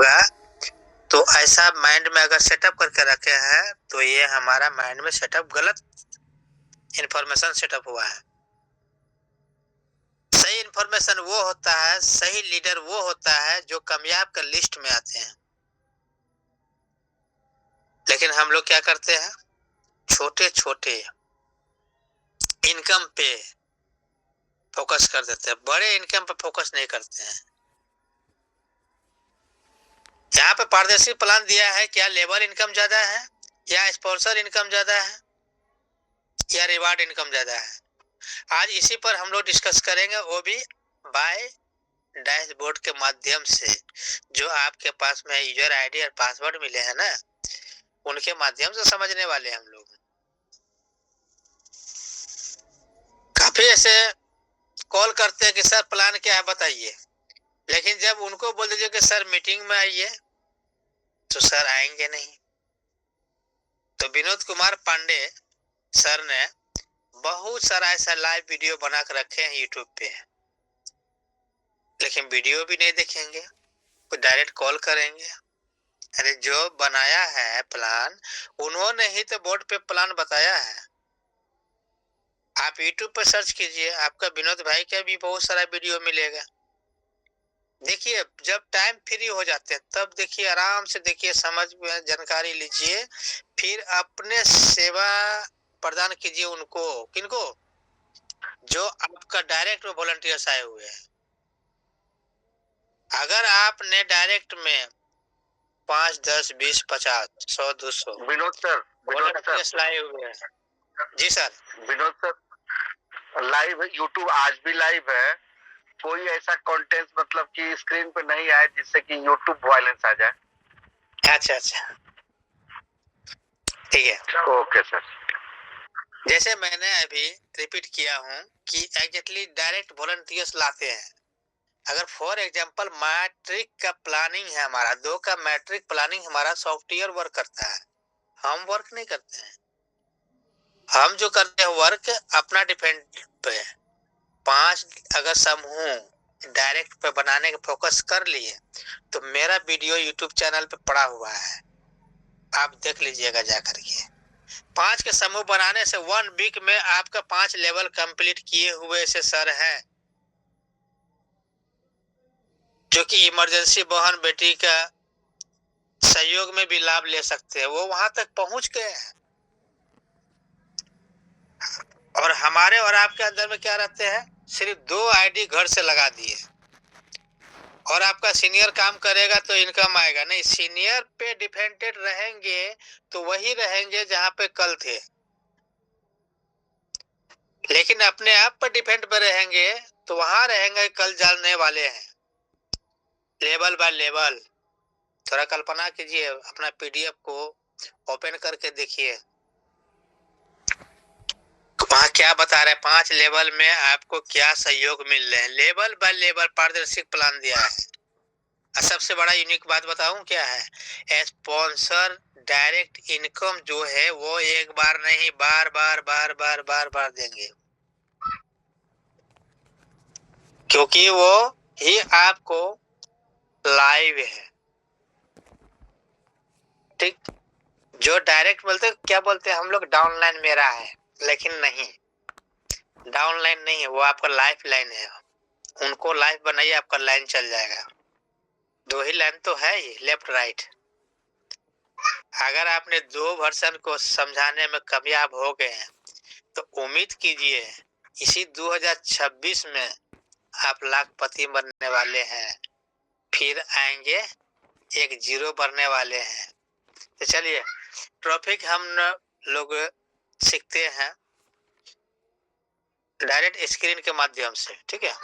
होगा। तो ऐसा माइंड में अगर सेटअप करके रखे हैं तो ये हमारा माइंड में सेटअप गलत इंफॉर्मेशन सेटअप हुआ है। सही इंफॉर्मेशन वो होता है, सही लीडर वो होता है जो कामयाब के लिस्ट में आते हैं। लेकिन हम लोग क्या करते हैं, छोटे छोटे इनकम पे फोकस कर देते हैं, बड़े इनकम पे फोकस नहीं करते हैं। यहाँ पे पारदर्शी प्लान दिया है, क्या लेबर इनकम ज्यादा है या स्पॉन्सर इनकम ज्यादा है या रिवार्ड इनकम ज्यादा है। आज इसी पर हम लोग डिस्कस करेंगे, वो भी बाय डैशबोर्ड के माध्यम से। जो आपके पास में यूजर आईडी और पासवर्ड मिले हैं ना, उनके माध्यम से समझने वाले हम लोग। काफी ऐसे कॉल करते हैं कि सर प्लान क्या है बताइए, लेकिन जब उनको बोल दीजिए कि सर मीटिंग में आइए तो सर आएंगे नहीं। तो विनोद कुमार पांडे सर ने बहुत सारा ऐसा लाइव वीडियो बना कर रखे हैं यूट्यूब पे, लेकिन वीडियो भी नहीं देखेंगे, वो डायरेक्ट कॉल करेंगे। अरे जो बनाया है प्लान, उन्होंने ही तो बोर्ड पे प्लान बताया है। आप यूट्यूब पर सर्च कीजिए, आपका विनोद भाई का भी बहुत सारा वीडियो मिलेगा। देखिए, जब टाइम फ्री हो जाते हैं तब देखिए, आराम से देखिए, समझ में जानकारी लीजिए, फिर अपने सेवा प्रदान कीजिए उनको। किनको? जो आपका डायरेक्ट में वॉलंटियर्स आए हुए हैं। अगर आपने डायरेक्ट में 5, 10, 20, 50, 100, 200 विनोद सर वॉलंटियर्स लाए हुए हैं। जी सर। विनोद सर, लाइव है यूट्यूब, आज भी लाइव है। कोई ऐसा कंटेंट मतलब कि स्क्रीन पे नहीं आए जिससे कि यूट्यूब वायलेंस आ जाए। अच्छा अच्छा, ठीक है, ओके सर। जैसे मैंने अभी रिपीट किया हूँ कि एग्जैक्टली डायरेक्ट वॉलंटियर्स लाते हैं। अगर फॉर एग्जांपल मैट्रिक का प्लानिंग है हमारा, 2 का मैट्रिक प्लानिंग हमारा सॉफ्टवेयर वर्क करता है, हम वर्क नहीं करते हैं। हम जो करते हैं वर्क अपना डिपेंड पे है। 5 अगर समूह डायरेक्ट पे बनाने का फोकस कर लिए तो मेरा वीडियो यूट्यूब चैनल पे पड़ा हुआ है, आप देख लीजिएगा जाकर के। 5 के समूह बनाने से 1 वीक में आपका 5 लेवल कंप्लीट किए हुए से सर हैं, जो कि इमरजेंसी बहन बेटी का सहयोग में भी लाभ ले सकते हैं, वो वहां तक पहुंच गए हैं। और हमारे और आपके अंदर में क्या रहते हैं, सिर्फ 2 आईडी घर से लगा दिए और आपका सीनियर काम करेगा तो इनकम आएगा। नहीं, सीनियर पे डिपेंडेंट रहेंगे तो वही रहेंगे जहां पे कल थे, लेकिन अपने आप पर डिपेंड पे रहेंगे तो वहां रहेंगे कल जानने वाले हैं, लेवल बाय लेवल। थोड़ा कल्पना कीजिए, अपना पीडीएफ को ओपन करके देखिए, वहां क्या बता रहे हैं, 5 लेवल में आपको क्या सहयोग मिल रहे हैं, लेवल बाय लेवल पारदर्शी प्लान दिया है। सबसे बड़ा यूनिक बात बताऊं क्या है, स्पॉन्सर डायरेक्ट इनकम जो है वो एक बार नहीं, बार बार बार बार बार बार देंगे, क्योंकि वो ही आपको लाइव है। ठीक, जो डायरेक्ट बोलते क्या बोलते हैं हम लोग, डाउनलाइन मेरा है, लेकिन नहीं, डाउनलाइन नहीं है, वो आपका लाइफ लाइन है। उनको लाइफ बनाइए, आपका लाइन चल जाएगा। 2 ही लाइन तो है ही, लेफ्ट राइट। अगर आपने 2 वर्जन को समझाने में कामयाब हो गए हैं तो उम्मीद कीजिए इसी 2026 में आप लाखपति बनने वाले हैं, फिर आएंगे 1 जीरो बनने वाले हैं। तो चलिए, टॉपिक हम लोग सीखते हैं डायरेक्ट स्क्रीन के माध्यम से, ठीक है।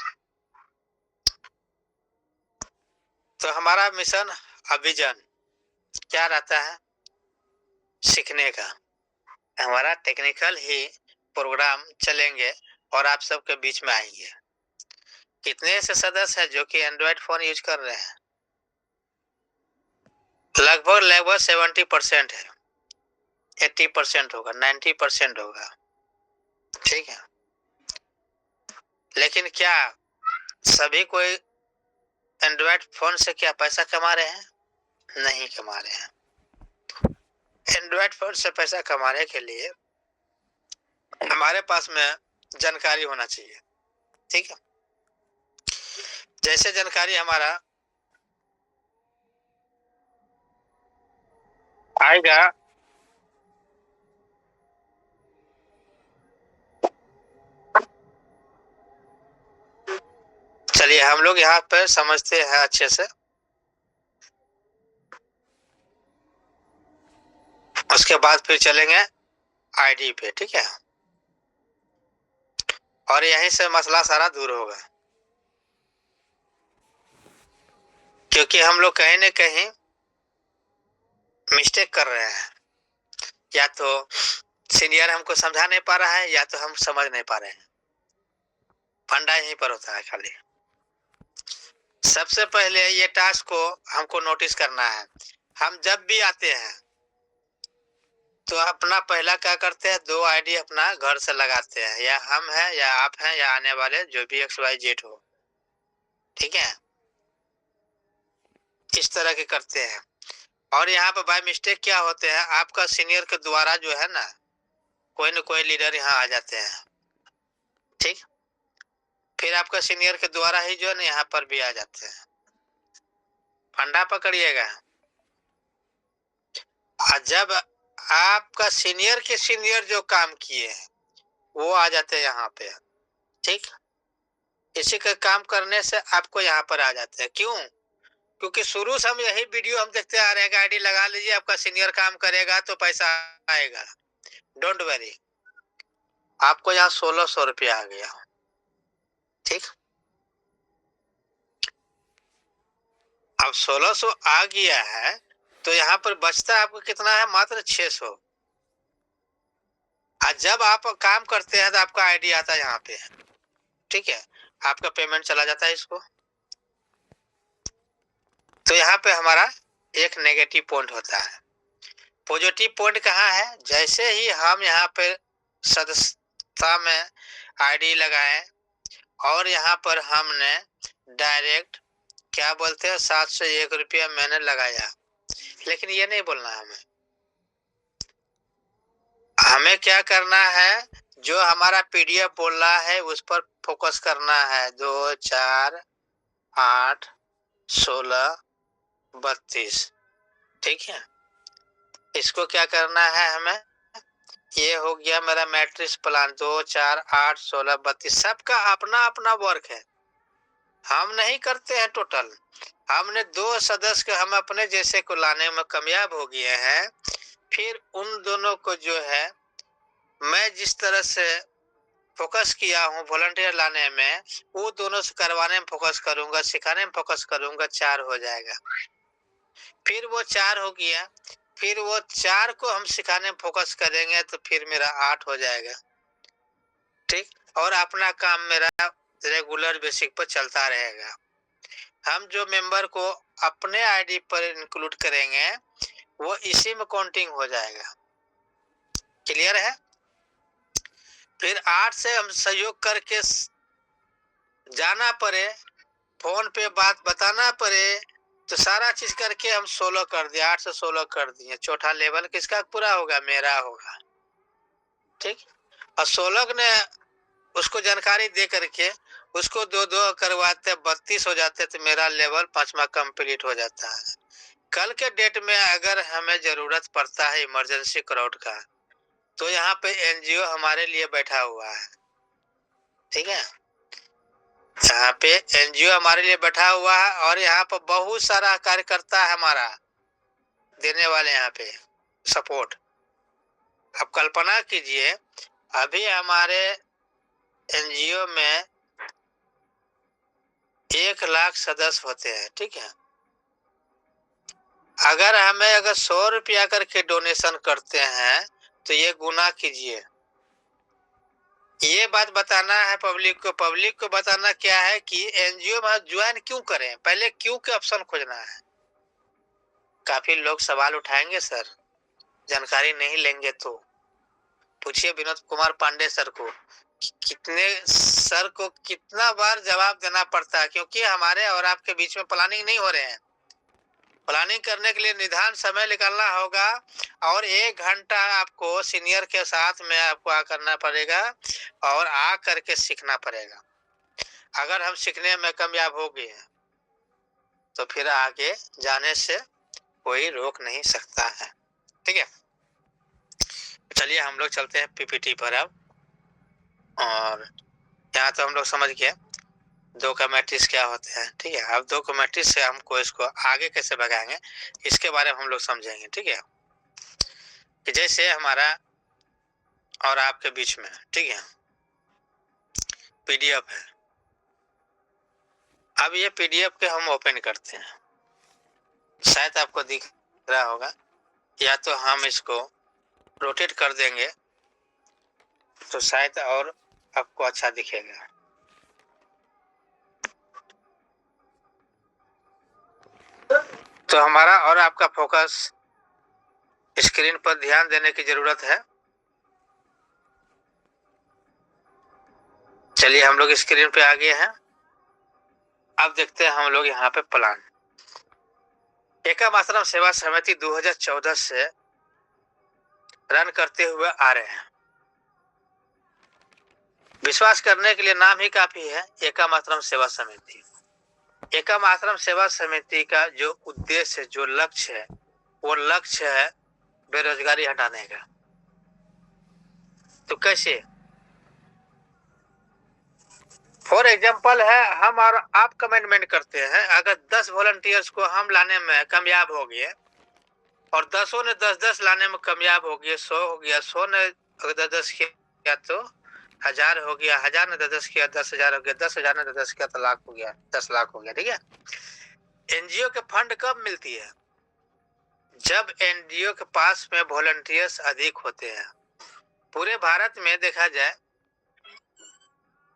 तो हमारा मिशन विजन क्या रहता है, सीखने का। हमारा टेक्निकल ही प्रोग्राम चलेंगे और आप सबके बीच में आएंगे। कितने से सदस्य हैं जो कि एंड्रॉइड फोन यूज कर रहे हैं? लगभग 70% है, 80% होगा, 90% होगा, ठीक है। लेकिन क्या सभी कोई एंड्रॉइड फोन से क्या पैसा कमा रहे हैं? नहीं कमा रहे हैं। एंड्रॉइड फोन से पैसा कमाने के लिए हमारे पास में जानकारी होना चाहिए, ठीक है। जैसे जानकारी हमारा आएगा, चलिए हम लोग यहाँ पर समझते हैं अच्छे से। उसके बाद फिर चलेंगे आईडी पे, ठीक है। और यहीं से मसला सारा दूर होगा, क्योंकि हम लोग कहीं न कहीं मिस्टेक कर रहे हैं। या तो सीनियर हमको समझा नहीं पा रहा है, या तो हम समझ नहीं पा रहे हैं। फंडा यहीं पर होता है खाली। सबसे पहले ये टास्क को हमको नोटिस करना है। हम जब भी आते हैं तो अपना पहला क्या करते हैं, 2 आईडी अपना घर से लगाते हैं, या हम हैं या आप हैं या आने वाले जो भी XYZ हो, ठीक है। इस तरह के करते हैं। और यहाँ पर बाय मिस्टेक क्या होते हैं, आपका सीनियर के द्वारा जो है ना, कोई न कोई लीडर यहाँ आ जाते हैं, ठीक। फिर आपका सीनियर के द्वारा ही जो है ना यहाँ पर भी आ जाते हैं। फंडा पकड़िएगा। जब आपका सीनियर के सीनियर जो काम किए हैं वो आ जाते हैं यहाँ पे, ठीक। इसी का काम करने से आपको यहाँ पर आ जाते हैं। क्यों? क्योंकि शुरू से हम यही वीडियो हम देखते आ रहे हैं कि आईडी लगा लीजिए, आपका सीनियर काम करेगा तो पैसा आएगा। डोंट वरी, आपको यहाँ 1600 रुपया आ गया, ठीक। अब 1600 आ गया है तो यहाँ पर बचता आपको कितना है, मात्र 600। जब आप काम करते हैं तो आपका आईडी आता है यहाँ पे, ठीक है। आपका पेमेंट चला जाता है इसको। तो यहाँ पे हमारा एक नेगेटिव पॉइंट होता है। पॉजिटिव पॉइंट कहाँ है, जैसे ही हम यहाँ पे सदस्यता में आईडी लगाएं और यहाँ पर हमने डायरेक्ट क्या बोलते हैं 701 रुपया मैंने लगाया, लेकिन ये नहीं बोलना है हमें क्या करना है, जो हमारा पीडीएफ बोल रहा है उस पर फोकस करना है। 2 4 8 16 32, ठीक है। इसको क्या करना है हमें, ये हो गया मेरा मैट्रिक्स प्लान। 2 4 8 16 32, सबका अपना अपना वर्क है, हम नहीं करते हैं टोटल। हमने 2 सदस्य को हम अपने जैसे को लाने में कामयाब हो गए हैं। फिर उन दोनों को जो है मैं जिस तरह से फोकस किया हूँ वॉलंटियर लाने में, वो दोनों से करवाने में फोकस करूंगा, सिखाने में फोकस करूंगा, 4 हो जाएगा। फिर वो 4 हो गया, फिर वो 4 को हम सिखाने में फोकस करेंगे तो फिर मेरा 8 हो जाएगा, ठीक। और अपना काम मेरा रेगुलर बेसिक पर चलता रहेगा। हम जो मेंबर को अपने आईडी पर इंक्लूड करेंगे वो इसी में काउंटिंग हो जाएगा। क्लियर है? फिर 8 से हम सहयोग करके जाना पड़े, फोन पे बात बताना पड़े, तो सारा चीज करके हम 16 कर दिए, 8 से 16 कर दिए। चौथा लेवल किसका पूरा होगा, मेरा होगा, ठीक। और 16 ने उसको जानकारी दे करके उसको 2-2 करवाते 32 हो जाते, तो मेरा लेवल 5वां कंप्लीट हो जाता है। कल के डेट में अगर हमें जरूरत पड़ता है इमरजेंसी क्राउड का, तो यहाँ पे एनजीओ हमारे लिए बैठा हुआ है, ठीक है। यहाँ पे एनजीओ हमारे लिए बैठा हुआ है और यहाँ पर बहुत सारा कार्यकर्ता है हमारा देने वाले यहाँ पे सपोर्ट। अब कल्पना कीजिए, अभी हमारे एनजीओ में 1 लाख सदस्य होते हैं, ठीक है। अगर 100 रुपया करके डोनेशन करते हैं तो ये गुना कीजिए। ये बात बताना है पब्लिक को बताना क्या है कि एनजीओ में ज्वाइन क्यों करें, पहले क्यों के ऑप्शन खोजना है। काफी लोग सवाल उठाएंगे, सर जानकारी नहीं लेंगे तो पूछिए विनोद कुमार पांडे सर को, कितना बार जवाब देना पड़ता है, क्योंकि हमारे और आपके बीच में प्लानिंग नहीं हो रहे हैं। प्लानिंग करने के लिए निदान समय निकालना होगा और 1 घंटा आपको सीनियर के साथ में आपको करना पड़ेगा और आ करके सीखना पड़ेगा। अगर हम सीखने में कामयाब हो गए तो फिर आगे जाने से कोई रोक नहीं सकता है। ठीक है, चलिए हम लोग चलते हैं पीपीटी पर अब। और यहाँ तो हम लोग समझ गए 2 का मैट्रिक्स क्या होते हैं। ठीक है, अब 2 का मैट्रिक्स से हमको इसको आगे कैसे भगाएंगे इसके बारे में हम लोग समझेंगे। ठीक है, कि जैसे हमारा और आपके बीच में, ठीक है, पीडीएफ है। अब ये पीडीएफ के हम ओपन करते हैं, शायद आपको दिख रहा होगा, या तो हम इसको रोटेट कर देंगे तो शायद और आपको अच्छा दिखेगा। तो हमारा और आपका फोकस स्क्रीन पर ध्यान देने की जरूरत है। चलिए हम लोग स्क्रीन पे आ गए हैं। अब देखते हैं हम लोग यहाँ पे प्लान। एकम आश्रम सेवा समिति 2014 से रन करते हुए आ रहे हैं। विश्वास करने के लिए नाम ही काफी है, एकम आश्रम सेवा समिति। एकम आश्रम सेवा समिति का जो उद्देश्य है, जो लक्ष्य है, वो लक्ष्य है बेरोजगारी हटाने का। तो कैसे? फॉर एग्जाम्पल है, हम और आप कमिटमेंट करते हैं, अगर 10 वॉलंटियर्स को हम लाने में कामयाब हो गए और 10 ने 10-10 लाने में कामयाब हो गए, 100 हो गया, 100 ने अगर 10-10 किया तो 1000 हो गया, 1000 ने 10-10 किया 10,000 हो गया, 10,000 ने 10 किया तो लाख हो गया, 10 लाख हो गया। ठीक है, एनजीओ के फंड कब मिलती है? जब एनजीओ के पास में वॉलंटियर्स अधिक होते हैं। पूरे भारत में देखा जाए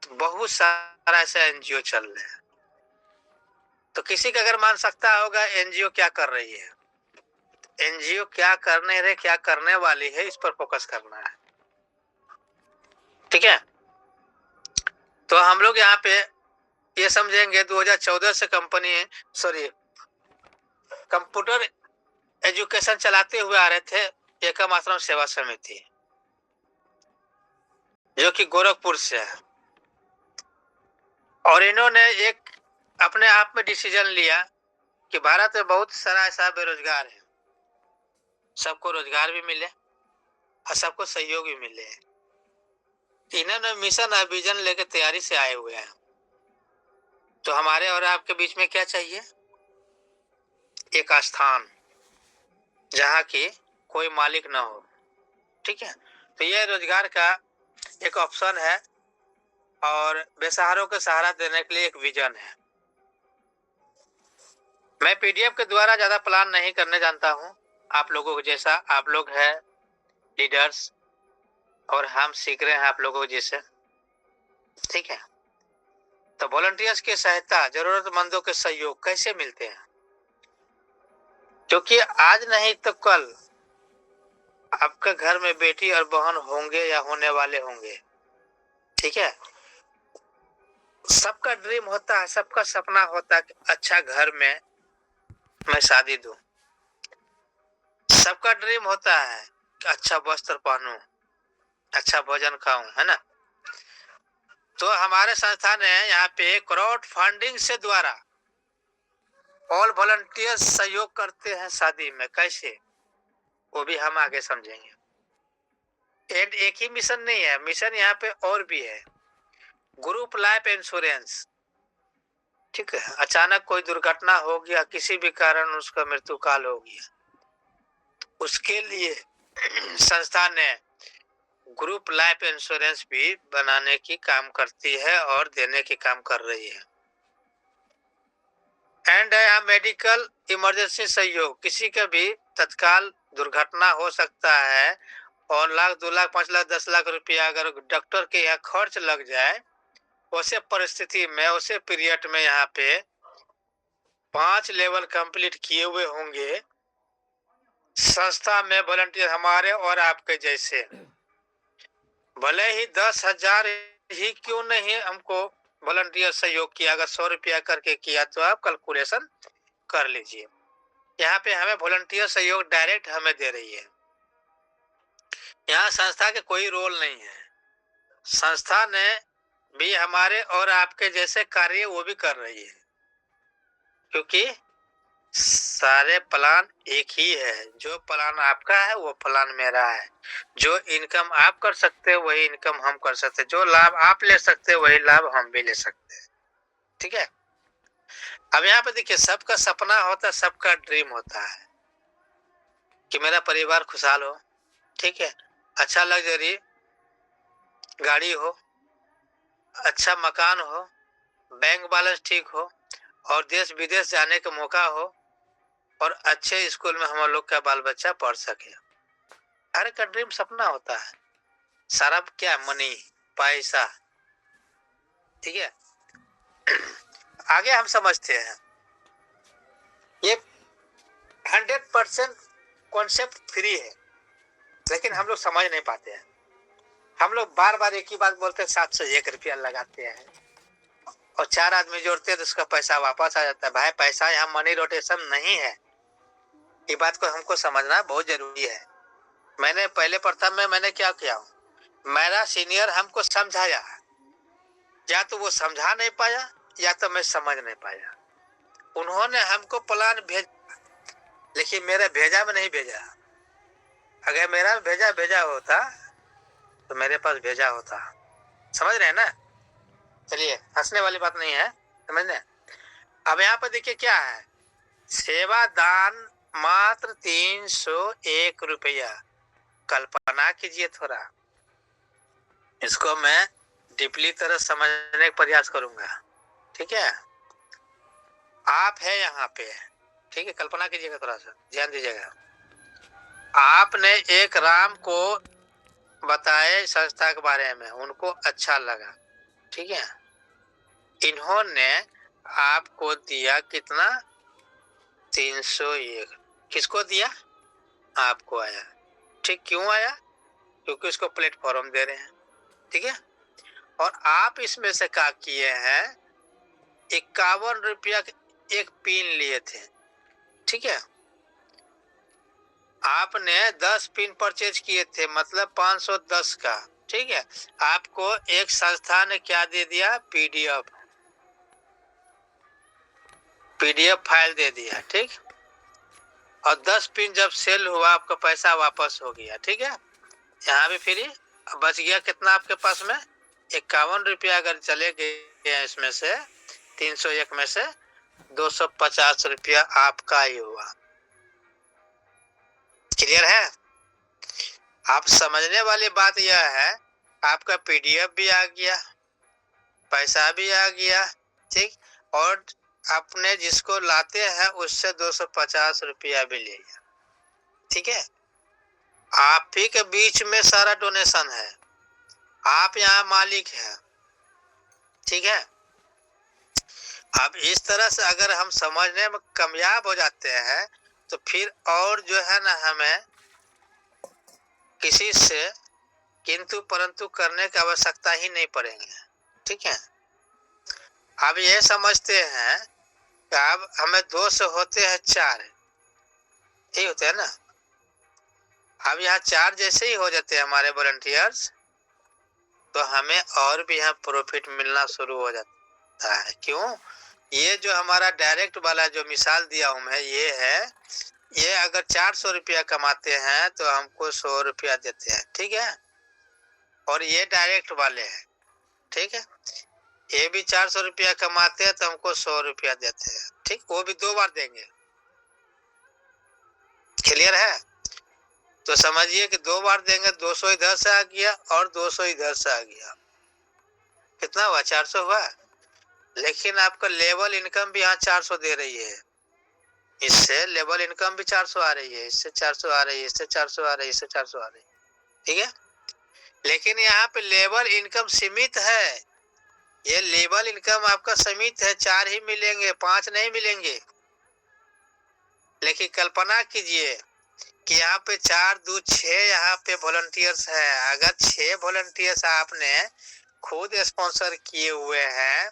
तो बहुत सारा ऐसा एनजीओ चल रहे हैं। तो किसी का अगर मान सकता होगा एनजीओ क्या कर रही है, एनजीओ क्या करने रहे, क्या करने वाली है, इस पर फोकस करना है। ठीक है, तो हम लोग यहाँ पे ये समझेंगे 2014 से कंप्यूटर एजुकेशन चलाते हुए आ रहे थे एकम आश्रम सेवा समिति, जो कि गोरखपुर से है। और इन्होंने एक अपने आप में डिसीजन लिया कि भारत में बहुत सारा ऐसा बेरोजगार है, सबको रोजगार भी मिले और सबको सहयोग भी मिले। इन्होंने मिशन और विजन लेकर तैयारी से आए हुए हैं। तो हमारे और आपके बीच में क्या चाहिए? एक स्थान जहाँ की कोई मालिक ना हो। ठीक है, तो यह रोजगार का एक ऑप्शन है और बेसहारों को सहारा देने के लिए एक विजन है। मैं पीडीएफ के द्वारा ज्यादा प्लान नहीं करने जानता हूँ, आप लोगों को जैसा, आप लोग हैं लीडर्स और हम सीख रहे हैं आप लोगों जैसे। ठीक है, तो वॉलंटियर्स की सहायता, जरूरतमंदों के सहयोग कैसे मिलते हैं? क्योंकि आज नहीं तो कल आपके घर में बेटी और बहन होंगे या होने वाले होंगे। ठीक है, सबका ड्रीम होता है, सबका सपना होता है कि अच्छा घर में मैं शादी दूं। सबका ड्रीम होता है कि अच्छा वस्त्र पहनूं, अच्छा भोजन खाऊं, है ना। तो हमारे संस्था ने यहाँ पे क्राउड फंडिंग से द्वारा ऑल वॉलंटियर्स सहयोग करते हैं शादी में। कैसे, वो भी हम आगे समझेंगे। एक ही मिशन नहीं है, मिशन यहाँ पे और भी है। ग्रुप लाइफ इंश्योरेंस, ठीक है, अचानक कोई दुर्घटना हो गया, किसी भी कारण उसका मृत्यु काल हो गया, उसके लिए संस्था ने ग्रुप लाइफ इंश्योरेंस भी बनाने की काम करती है और देने की काम कर रही है। एंड मेडिकल इमरजेंसी सहयोग, किसी का भी तत्काल दुर्घटना हो सकता है और 1 लाख 2 लाख 5 लाख 10 लाख रुपया अगर डॉक्टर के यहाँ खर्च लग जाए, उसे परिस्थिति में, उसे पीरियड में यहाँ पे 5 लेवल कंप्लीट किए हुए होंगे संस्था में वॉलंटियर हमारे और आपके जैसे। भले ही 10,000 ही क्यों नहीं हमको वॉलंटियर सहयोग किया, अगर 100 रुपया करके किया तो आप कैलकुलेशन कर लीजिए। यहाँ पे हमें वॉलंटियर सहयोग डायरेक्ट हमें दे रही है। यहाँ संस्था के कोई रोल नहीं है। संस्था ने भी हमारे और आपके जैसे कार्य वो भी कर रही है, क्योंकि सारे प्लान एक ही है। जो प्लान आपका है वो प्लान मेरा है। जो इनकम आप कर सकते हो वही इनकम हम कर सकते हैं। जो लाभ आप ले सकते हो वही लाभ हम भी ले सकते हैं। ठीक है। अब यहाँ पे देखिए, सबका सपना होता है, सबका ड्रीम होता है कि मेरा परिवार खुशहाल हो। ठीक है। अच्छा लग्जरी गाड़ी हो, अच्छा मकान हो, बैंक बैलेंस ठीक हो, और देश विदेश जाने का मौका हो, और अच्छे स्कूल में हम लोग का बाल बच्चा पढ़ सके। हर का ड्रीम सपना होता है। सारा क्या, मनी, पैसा। ठीक है। आगे हम समझते हैं, ये 100% कॉन्सेप्ट फ्री है, लेकिन हम लोग समझ नहीं पाते हैं। हम लोग बार बार एक ही बात बोलते हैं, 701 रुपया लगाते हैं और 4 आदमी जोड़ते हैं तो उसका पैसा वापस आ जाता है। भाई, पैसा यहाँ मनी रोटेशन नहीं है। ये बात को हमको समझना बहुत जरूरी है। मैंने पहले प्रथम में मैंने क्या किया, मेरा सीनियर हमको समझाया, या तो वो समझा नहीं पाया या तो मैं समझ नहीं पाया। उन्होंने हमको प्लान लेकिन मेरा भेजा में नहीं भेजा। अगर मेरा भेजा होता तो मेरे पास भेजा होता। समझ रहे हैं ना? चलिए, हंसने वाली बात नहीं है, समझने। अब यहाँ पर देखिए क्या है, सेवा दान मात्र 301 रुपया। कल्पना कीजिए थोड़ा, इसको मैं डीपली तरह समझने का प्रयास करूंगा। ठीक है। आप है यहाँ पे, ठीक है, कल्पना कीजिएगा, थोड़ा सा ध्यान दीजिएगा। आपने एक राम को बताए संस्था के बारे में, उनको अच्छा लगा। ठीक है। इन्होंने आपको दिया कितना, 301। किसको दिया? आपको आया। ठीक, क्यों आया? क्योंकि उसको प्लेटफॉर्म दे रहे हैं। ठीक है। और आप इसमें से क्या किए हैं, 51 रुपया एक पिन लिए थे। ठीक है। आपने 10 पिन परचेज किए थे, मतलब 510 का। ठीक है। आपको एक संस्था ने क्या दे दिया, पीडीएफ फाइल दे दिया। ठीक। और 10 पिन जब सेल हुआ, आपका पैसा वापस हो गया। ठीक है। यहाँ भी फ्री बच गया। कितना आपके पास में, 51 रुपया। अगर चले गए इसमें से 301 में से 250 रुपया आपका ही हुआ। क्लियर है? आप समझने वाली बात यह है, आपका पीडीएफ भी आ गया, पैसा भी आ गया। ठीक। और अपने जिसको लाते हैं उससे 250 रुपया भी ले लिया। ठीक है। आप ही के बीच में सारा डोनेशन है, आप यहाँ मालिक हैं। ठीक है। अब इस तरह से अगर हम समझने में कामयाब हो जाते हैं तो फिर और जो है ना, हमें किसी से किंतु परंतु करने की आवश्यकता ही नहीं पड़ेगी। ठीक है। अब ये समझते हैं कि अब हमें 2 से होते हैं 4, यही होते हैं ना। अब यहाँ 4 जैसे ही हो जाते हैं हमारे वॉलंटियर्स, तो हमें और भी यहाँ प्रॉफिट मिलना शुरू हो जाता है। क्यों? ये जो हमारा डायरेक्ट वाला जो मिसाल दिया हूं मैं, ये है, ये अगर 400 रुपया कमाते हैं तो हमको 100 रुपया देते हैं। ठीक है। और ये डायरेक्ट वाले हैं। ठीक है। ये भी 400 रुपया कमाते हैं तो हमको 100 रुपया देते हैं। ठीक, वो भी 2 बार देंगे। क्लियर है? तो समझिए कि 2 बार देंगे, 200 इधर से आ गया और 200 इधर से आ गया। कितना हुआ? 400 हुआ। लेकिन आपका लेवल इनकम भी यहाँ 400 दे रही है। इससे लेवल इनकम भी 400 आ रही है, इससे 400 आ रही है, इससे 400 आ रही है, इससे 400 आ रही है। ठीक है। लेकिन यहाँ पे लेवल इनकम सीमित है। ये लेवल इनकम आपका सीमित है, 4 ही मिलेंगे, 5 नहीं मिलेंगे। लेकिन कल्पना कीजिए कि यहाँ पे 4 2 6 यहाँ पे वॉलंटियर्स है। अगर 6 वॉलंटियर्स आपने खुद स्पॉन्सर किए हुए हैं,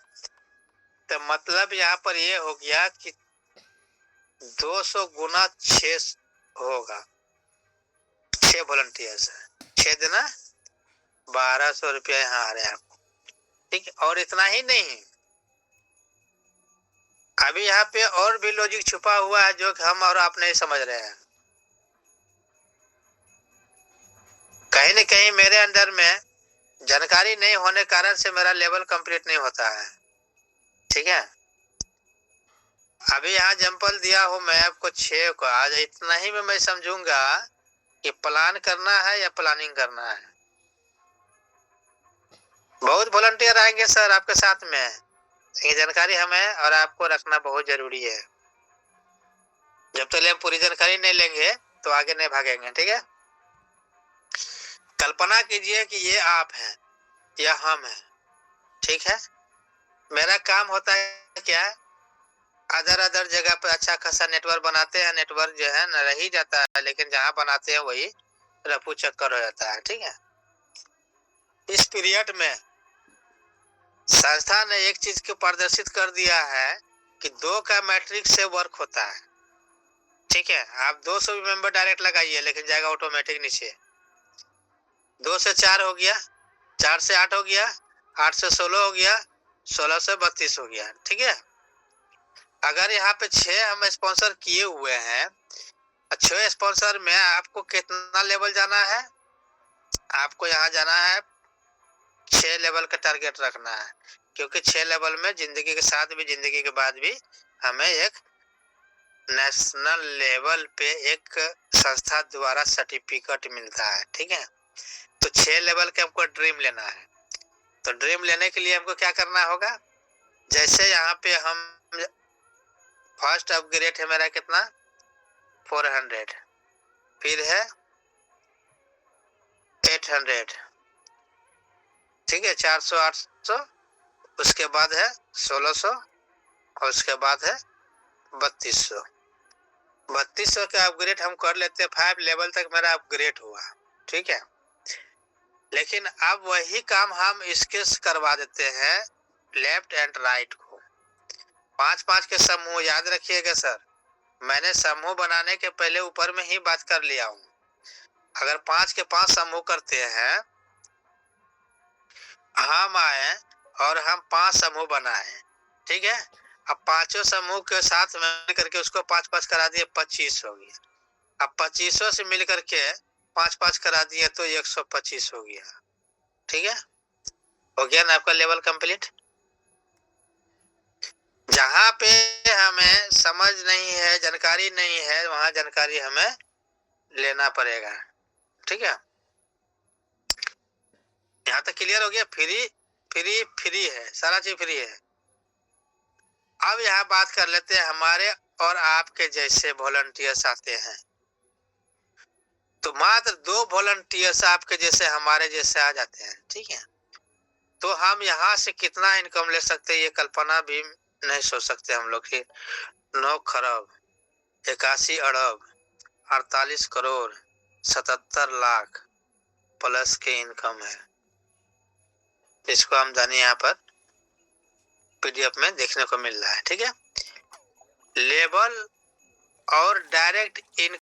तो मतलब यहाँ पर ये हो गया कि 200 गुना 6 होगा, 6 वॉलंटियर्स है, 6 देना 1200 रुपया यहाँ आ रहे हैं आपको, ठीक है। और इतना ही नहीं, अभी यहाँ पे और भी लॉजिक छुपा हुआ है जो कि हम और आप नहीं समझ रहे हैं। कहीं न कहीं मेरे अंदर में जानकारी नहीं होने कारण से मेरा लेवल कंप्लीट नहीं होता है, ठीक है। अभी यहाँ एग्जाम्पल दिया हूँ मैं आपको 6 को, आज इतना ही में मैं समझूंगा कि प्लान करना है या प्लानिंग करना है। बहुत वॉलंटियर आएंगे सर आपके साथ में, ये जानकारी हमें और आपको रखना बहुत जरूरी है। जब तक हम पूरी जानकारी नहीं लेंगे तो आगे नहीं भागेंगे, ठीक है। कल्पना कीजिए कि ये आप हैं या हम हैं, ठीक है। मेरा काम होता है क्या, अदर जगह पे अच्छा खासा नेटवर्क बनाते हैं, नेटवर्क जो है न रह ही जाता है, लेकिन जहां बनाते हैं वही रफू चक्कर हो जाता है, ठीक है। इस पीरियड में संस्था ने एक चीज को प्रदर्शित कर दिया है कि 2 का मैट्रिक्स से वर्क होता है, ठीक है। आप 200 भी मेंबर डायरेक्ट लगाइए लेकिन जाएगा ऑटोमेटिक नीचे। 2 से 4 हो गया, 4 से 8 हो गया, 8 से 16 हो गया, 16 से 32 हो गया, ठीक है। अगर यहाँ पे 6 हम स्पॉन्सर किए हुए हैं, 6 स्पॉन्सर में आपको कितना लेवल जाना है, आपको यहाँ जाना है 6 लेवल का टारगेट रखना है, क्योंकि 6 लेवल में जिंदगी के साथ भी, जिंदगी के बाद भी हमें एक नेशनल लेवल पे एक संस्था द्वारा सर्टिफिकेट मिलता है, ठीक है। तो 6 लेवल के हमको ड्रीम लेना है, तो ड्रीम लेने के लिए हमको क्या करना होगा, जैसे यहाँ पे हम फर्स्ट अपग्रेड है मेरा कितना 400, फिर है 800, ठीक है, 400 800, उसके बाद है 1600 और उसके बाद है 3200। 3200 का अपग्रेड हम कर लेते हैं, 5 लेवल तक मेरा अपग्रेड हुआ, ठीक है। लेकिन अब वही काम हम इसके करवा देते हैं लेफ्ट एंड राइट को। 5-5 के समूह याद रखिएगा सर, मैंने समूह बनाने के पहले ऊपर में ही बात कर लिया हूँ। अगर 5 के 5 समूह करते हैं, हम आए और हम 5 समूह बनाए, ठीक है। अब 5 समूह के साथ मिल करके उसको 5-5 करा दिए, 25 हो गया। अब 2500 से मिल करके 5-5 करा दिए तो 125 हो गया, ठीक है। हो गया ना आपका लेवल कंप्लीट। जहां पे हमें समझ नहीं है, जानकारी नहीं है, वहां जानकारी हमें लेना पड़ेगा, ठीक है। यहाँ तक क्लियर हो गया। फ्री फ्री फ्री है, सारा चीज फ्री है। अब यहाँ बात कर लेते हैं हमारे और आपके जैसे वॉलंटियर्स आते हैं, तो मात्र 2 वॉलंटियर्स आपके जैसे हमारे जैसे आ जाते हैं, ठीक है। तो हम यहाँ से कितना इनकम ले सकते हैं ये कल्पना भी नहीं सोच सकते हम लोग की। 9 खरब 81 अरब 48 करोड़ 77 लाख प्लस के इनकम है। इसको आमदनी यहाँ पर पीडीएफ में देखने को मिल रहा है, ठीक है। लेवल और डायरेक्ट इनकम